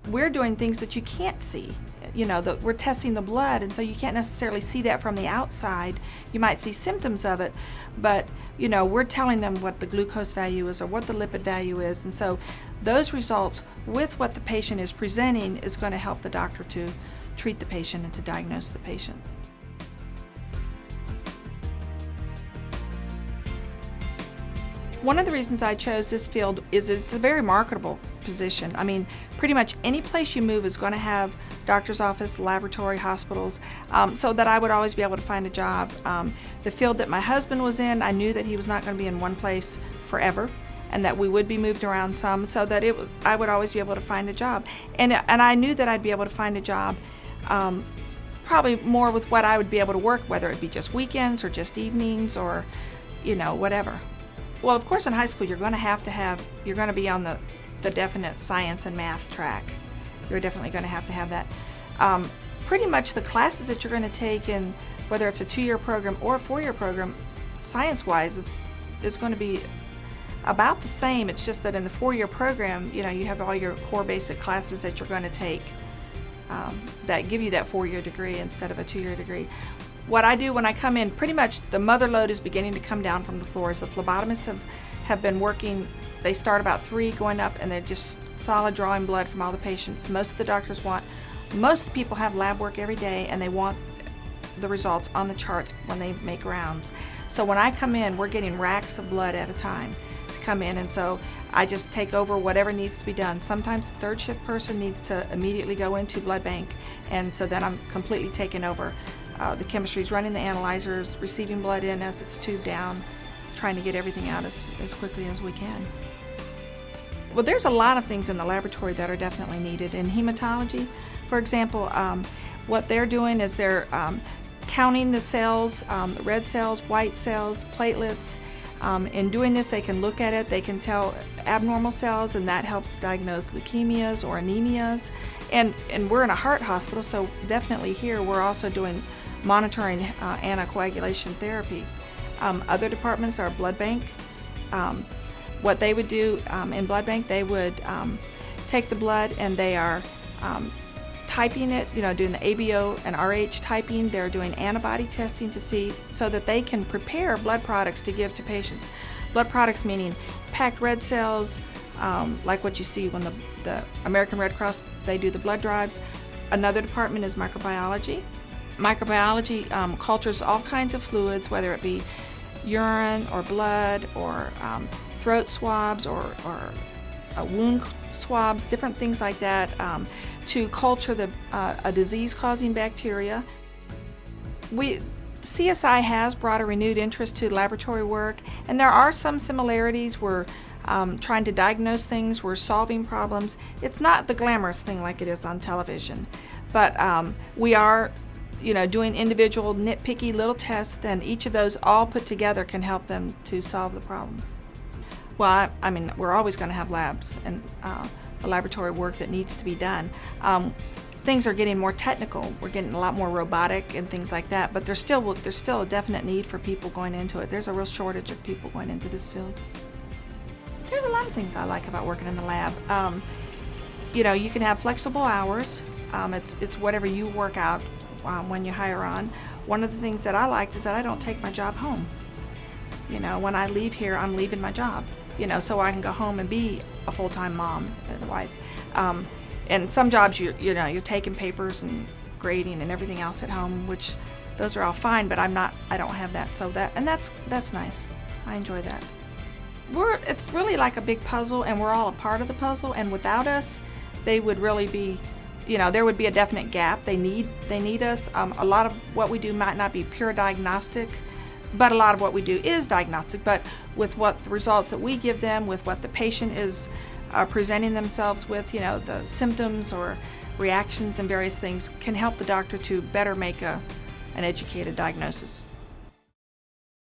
we're doing things that you can't see. That we're testing the blood, and so you can't necessarily see that from the outside. You might see symptoms of it, but we're telling them what the glucose value is or what the lipid value is, and so those results with what the patient is presenting is going to help the doctor to treat the patient and to diagnose the patient. One of the reasons I chose this field is it's a very marketable position. I mean, pretty much any place you move is going to have doctor's office, laboratory, hospitals, so that I would always be able to find a job. The field that my husband was in, I knew that he was not going to be in one place forever, and that we would be moved around some, so that I would always be able to find a job. And I knew that I'd be able to find a job probably more with what I would be able to work, whether it be just weekends or just evenings or whatever. Well, of course, in high school, you're going to be on the definite science and math track. You're definitely going to have that. Pretty much the classes that you're going to take in, whether it's a 2-year program or a 4-year program, science-wise is going to be about the same. It's just that in the 4-year program, you have all your core basic classes that you're going to take that give you that 4-year degree instead of a 2-year degree. What I do when I come in, pretty much the mother load is beginning to come down from the floors. The phlebotomists have been working. They start about 3 going up, and they're just solid drawing blood from all the patients. Most of the people have lab work every day, and they want the results on the charts when they make rounds. So when I come in, we're getting racks of blood at a time to come in, and so I just take over whatever needs to be done. Sometimes the 3rd shift person needs to immediately go into blood bank, and so then I'm completely taking over. The chemistry's running the analyzers, receiving blood in as it's tubed down, trying to get everything out as quickly as we can. Well, there's a lot of things in the laboratory that are definitely needed. In hematology, for example, what they're doing is they're counting the cells, red cells, white cells, platelets. In doing this, they can look at it, they can tell abnormal cells, and that helps diagnose leukemias or anemias. And we're in a heart hospital, so definitely here we're also doing monitoring anticoagulation therapies. Other departments are blood bank. What they would do in blood bank, they would take the blood and they are typing it, doing the ABO and RH typing. They're doing antibody testing to see so that they can prepare blood products to give to patients. Blood products meaning packed red cells, like what you see when the American Red Cross, they do the blood drives. Another department is microbiology. Microbiology cultures all kinds of fluids, whether it be urine or blood or throat swabs or wound swabs, different things like that, to culture a disease-causing bacteria. CSI has brought a renewed interest to laboratory work, and there are some similarities. We're trying to diagnose things, we're solving problems. It's not the glamorous thing like it is on television, but we are doing individual nitpicky little tests, and each of those all put together can help them to solve the problem. Well, I mean, we're always going to have labs and the laboratory work that needs to be done. Things are getting more technical. We're getting a lot more robotic and things like that, but there's still a definite need for people going into it. There's a real shortage of people going into this field. There's a lot of things I like about working in the lab. You can have flexible hours. It's whatever you work out when you hire on. One of the things that I like is that I don't take my job home. When I leave here, I'm leaving my job, so I can go home and be a full-time mom and wife. And some jobs, you're taking papers and grading and everything else at home, which those are all fine, but I don't have that. So that's nice. I enjoy that. It's really like a big puzzle, and we're all a part of the puzzle, and without us, they would really be, there would be a definite gap. They need us. A lot of what we do might not be pure diagnostic, but a lot of what we do is diagnostic. But with what the results that we give them, with what the patient is presenting themselves with, the symptoms or reactions and various things can help the doctor to better make an educated diagnosis.